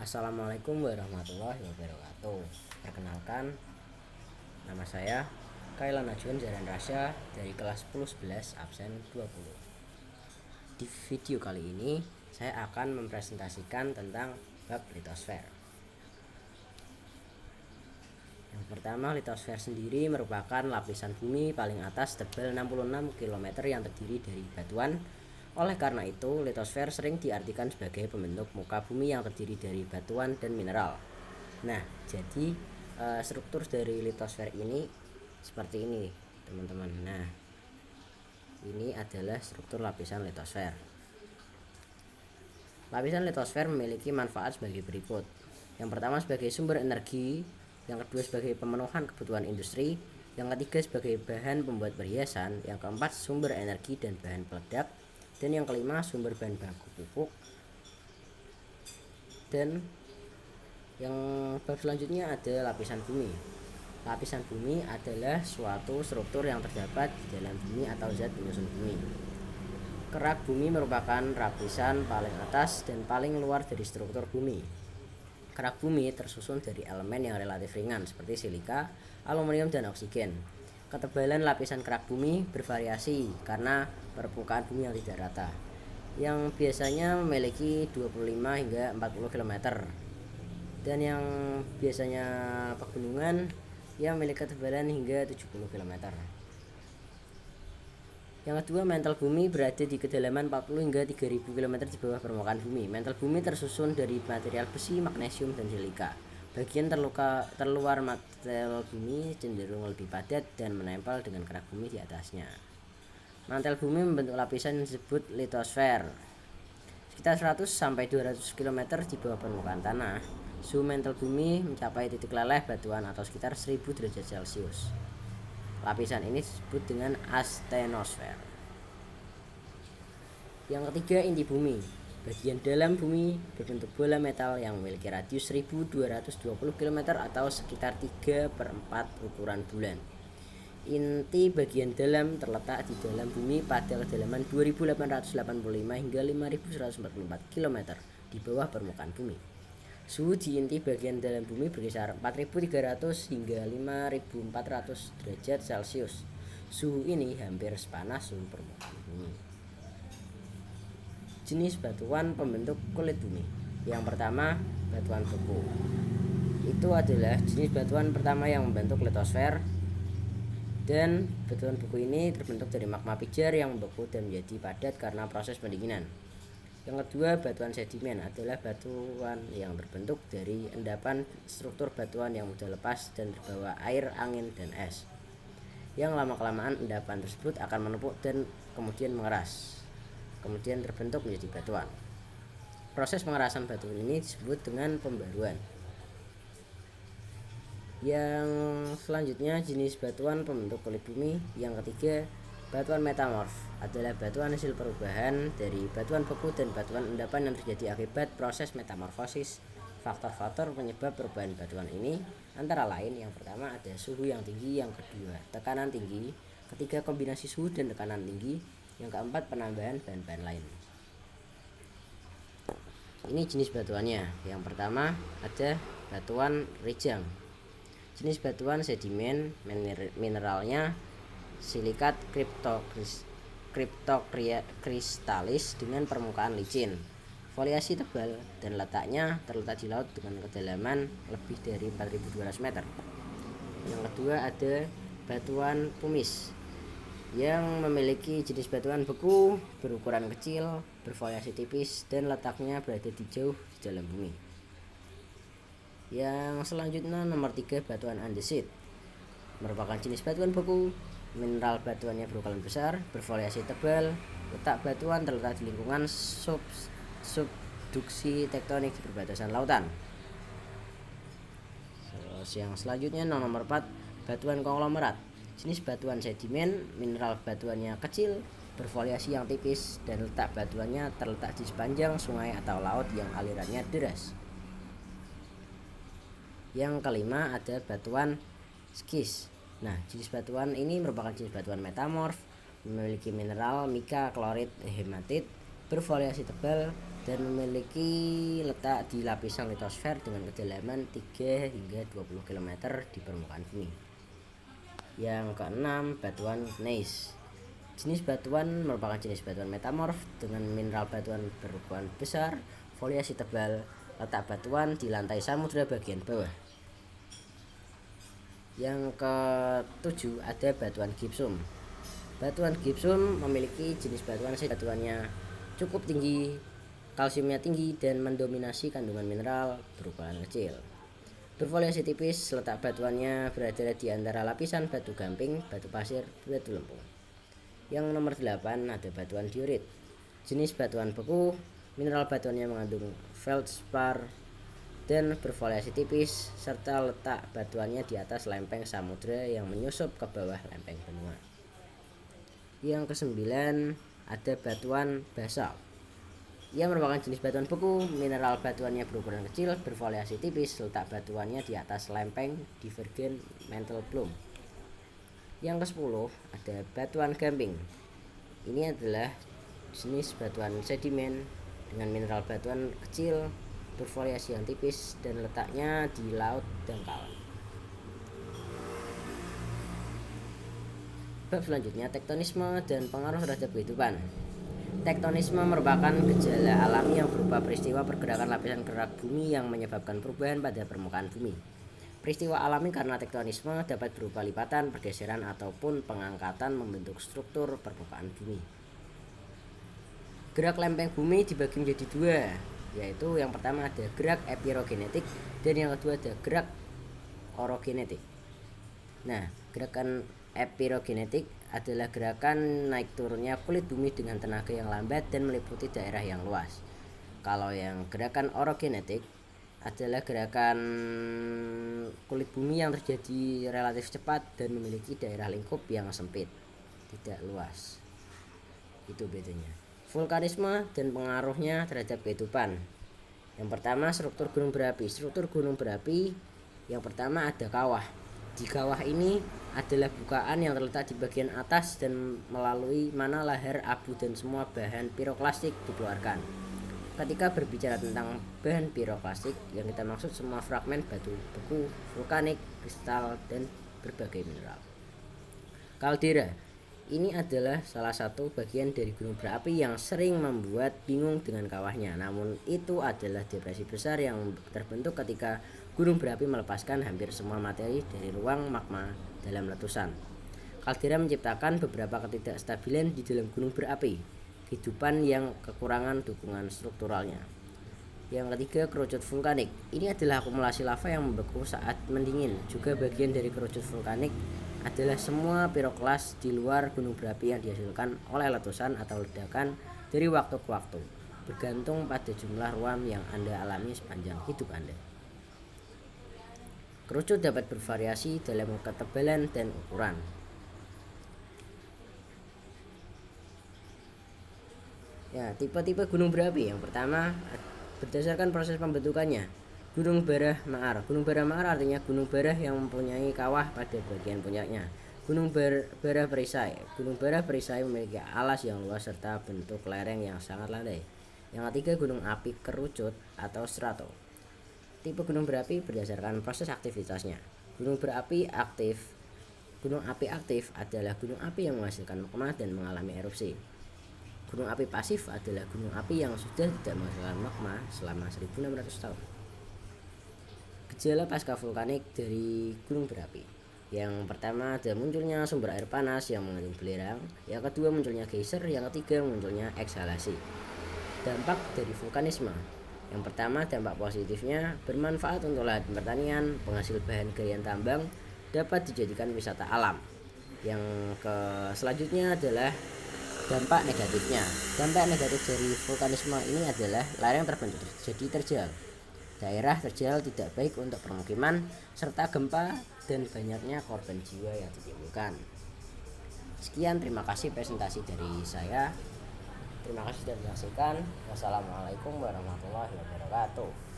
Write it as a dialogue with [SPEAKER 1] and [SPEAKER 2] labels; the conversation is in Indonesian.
[SPEAKER 1] Assalamualaikum warahmatullahi wabarakatuh. Perkenalkan, nama saya Kailan Najwan Jaran Rasya dari kelas 10-11 absen 20. Di video kali ini saya akan mempresentasikan tentang bab litosfer. Yang pertama, litosfer sendiri merupakan lapisan bumi paling atas tebal 66 km yang terdiri dari batuan. Oleh karena itu, litosfer sering diartikan sebagai pembentuk muka bumi yang terdiri dari batuan dan mineral. Nah, jadi struktur dari litosfer ini seperti ini, teman-teman. Nah, ini adalah struktur lapisan litosfer. Lapisan litosfer memiliki manfaat sebagai berikut. Yang pertama sebagai sumber energi, yang kedua sebagai pemenuhan kebutuhan industri, yang ketiga sebagai bahan pembuat perhiasan, yang keempat sumber energi dan bahan peledak, dan yang kelima sumber bahan baku pupuk. Dan yang bab selanjutnya ada lapisan bumi. Lapisan bumi adalah suatu struktur yang terdapat di dalam bumi atau zat penyusun bumi. Kerak bumi merupakan lapisan paling atas dan paling luar dari struktur bumi. Kerak bumi tersusun dari elemen yang relatif ringan seperti silika, aluminium, dan oksigen. Ketebalan lapisan kerak bumi bervariasi karena permukaan bumi yang tidak rata, yang biasanya memiliki 25 hingga 40 km, dan yang biasanya pegunungan yang memiliki ketebalan hingga 70 km. Yang kedua, mantel bumi berada di kedalaman 40 hingga 3000 km di bawah permukaan bumi. Mantel bumi tersusun dari material besi, magnesium, dan silika. Bagian terluar mantel bumi cenderung lebih padat dan menempel dengan kerak bumi di atasnya. Mantel bumi membentuk lapisan yang disebut litosfer. Sekitar 100-200 km di bawah permukaan tanah, suhu mantel bumi mencapai titik leleh batuan atau sekitar 1000 derajat Celcius. Lapisan ini disebut dengan astenosfer. Yang ketiga, inti bumi. Bagian dalam bumi berbentuk bola metal yang memiliki radius 1220 km atau sekitar 3/4 ukuran bulan. Inti bagian dalam terletak di dalam bumi pada kedalaman 2885 hingga 5144 km di bawah permukaan bumi. Suhu di inti bagian dalam bumi berkisar 4300 hingga 5400 derajat Celcius. Suhu ini hampir sepanas suhu permukaan bumi. Jenis batuan pembentuk kulit bumi. Yang pertama, batuan beku. Itu adalah jenis batuan pertama yang membentuk litosfer, dan batuan beku ini terbentuk dari magma pijar yang membeku dan menjadi padat karena proses pendinginan. Yang kedua, batuan sedimen adalah batuan yang terbentuk dari endapan struktur batuan yang mudah lepas dan terbawa air, angin, dan es. Yang lama-kelamaan endapan tersebut akan menumpuk dan kemudian mengeras, kemudian terbentuk menjadi batuan. Proses pengerasan batuan ini disebut dengan pembaruan. Yang selanjutnya, jenis batuan pembentuk kulit bumi. Yang ketiga, batuan metamorf adalah batuan hasil perubahan dari batuan beku dan batuan endapan yang terjadi akibat proses metamorfosis. Faktor-faktor penyebab perubahan batuan ini antara lain, yang pertama ada suhu yang tinggi, yang kedua tekanan tinggi, ketiga kombinasi suhu dan tekanan tinggi, yang keempat penambahan bahan-bahan lain. Ini jenis batuannya. Yang pertama ada batuan rijang. Jenis batuan sedimen, mineralnya silikat kriptokristalis dengan permukaan licin, foliasi tebal, dan letaknya terletak di laut dengan kedalaman lebih dari 4200 meter. Yang kedua ada batuan pumice yang memiliki jenis batuan beku, berukuran kecil, berfoliasi tipis, dan letaknya berada di jauh di dalam bumi. Yang selanjutnya nomor 3, batuan andesit, merupakan jenis batuan beku. Mineral batuannya berukuran besar, berfoliasi tebal, letak batuan terletak di lingkungan subduksi tektonik di perbatasan lautan. Yang selanjutnya nomor 4, batuan konglomerat, jenis batuan sedimen. Mineral batuannya kecil, berfoliasi yang tipis, dan letak batuannya terletak di sepanjang sungai atau laut yang alirannya deras. Yang kelima ada batuan skis. Nah, jenis batuan ini merupakan jenis batuan metamorf, memiliki mineral mika, klorit, hematit, berfoliasi tebal, dan memiliki letak di lapisan litosfer dengan kedalaman 3 hingga 20 km di permukaan bumi. Yang keenam, batuan gneiss. Jenis batuan merupakan jenis batuan metamorf dengan mineral batuan berukuran besar, foliasi tebal. Letak batuan di lantai samudra bagian bawah. Yang ketujuh, ada batuan gypsum. Batuan gypsum memiliki jenis batuannya cukup tinggi, kalsiumnya tinggi, dan mendominasi kandungan mineral berukuran kecil. Berfoliasi tipis, letak batuannya berada di antara lapisan batu gamping, batu pasir, batu lempung. Yang nomor 8 ada batuan diorit. Jenis batuan beku, mineral batuannya mengandung feldspar dan berfoliasi tipis, serta letak batuannya di atas lempeng samudra yang menyusup ke bawah lempeng benua. Yang kesembilan ada batuan basalt. Ia merupakan jenis batuan beku, mineral batuannya berukuran kecil, berfoliasi tipis, letak batuannya di atas lempeng divergen mantelblum. Yang ke-10 ada batuan gamping. Ini adalah jenis batuan sedimen dengan mineral batuan kecil, berfoliasi yang tipis, dan letaknya di laut dangkal. Bab selanjutnya, tektonisme dan pengaruh terhadap kehidupan. Tektonisme merupakan gejala alami yang berupa peristiwa pergerakan lapisan kerak bumi yang menyebabkan perubahan pada permukaan bumi. Peristiwa alami karena tektonisme dapat berupa lipatan, pergeseran, ataupun pengangkatan membentuk struktur permukaan bumi. Gerak lempeng bumi dibagi menjadi dua, yaitu yang pertama ada gerak epirogenetik dan yang kedua ada gerak orogenetik. Nah, gerakan epirogenetik adalah gerakan naik turunnya kulit bumi dengan tenaga yang lambat dan meliputi daerah yang luas. Kalau yang gerakan orogenetik adalah gerakan kulit bumi yang terjadi relatif cepat dan memiliki daerah lingkup yang sempit, tidak luas. Itu bedanya. Vulkanisme dan pengaruhnya terhadap kehidupan. Yang pertama, struktur gunung berapi. Struktur gunung berapi yang pertama ada kawah. Di kawah ini adalah bukaan yang terletak di bagian atas dan melalui mana lahar abu dan semua bahan piroklastik dikeluarkan. Ketika berbicara tentang bahan piroklastik, yang kita maksud semua fragmen batu beku, vulkanik, kristal, dan berbagai mineral. Kaldera. Ini adalah salah satu bagian dari gunung berapi yang sering membuat bingung dengan kawahnya. Namun itu adalah depresi besar yang terbentuk ketika gunung berapi melepaskan hampir semua materi dari ruang magma dalam letusan. Kaldera menciptakan beberapa ketidakstabilan di dalam gunung berapi, kehidupan yang kekurangan dukungan strukturalnya. Yang ketiga, kerucut vulkanik. Ini adalah akumulasi lava yang membeku saat mendingin. Juga bagian dari kerucut vulkanik adalah semua piroklas di luar gunung berapi yang dihasilkan oleh letusan atau ledakan dari waktu ke waktu, bergantung pada jumlah ruam yang Anda alami sepanjang hidup Anda. Kerucut dapat bervariasi dalam ketebalan dan ukuran. Ya, tipe-tipe gunung berapi. Yang pertama, berdasarkan proses pembentukannya, gunung barah maar. Gunung barah maar artinya gunung barah yang mempunyai kawah pada bagian puncaknya. Gunung barah perisai. Gunung barah perisai memiliki alas yang luas serta bentuk lereng yang sangat landai. Yang ketiga, gunung api kerucut atau strato. Tipe gunung berapi berdasarkan proses aktivitasnya. Gunung berapi aktif. Gunung api aktif adalah gunung api yang menghasilkan magma dan mengalami erupsi. Gunung api pasif adalah gunung api yang sudah tidak menghasilkan magma selama 1600 tahun. Gejala pasca vulkanik dari gunung berapi. Yang pertama ada munculnya sumber air panas yang mengandung belerang. Yang kedua munculnya geyser. Yang ketiga munculnya eksalasi. Dampak dari vulkanisme. Yang pertama, dampak positifnya bermanfaat untuk lahan pertanian, penghasil bahan galian tambang, dapat dijadikan wisata alam. Yang selanjutnya adalah dampak negatifnya. Dampak negatif dari vulkanisme ini adalah lereng terbentuk jadi terjal. Daerah terjal tidak baik untuk permukiman serta gempa dan banyaknya korban jiwa yang ditimbulkan. Sekian, terima kasih presentasi dari saya. Terima kasih sudah menyaksikan. Wassalamualaikum warahmatullahi wabarakatuh.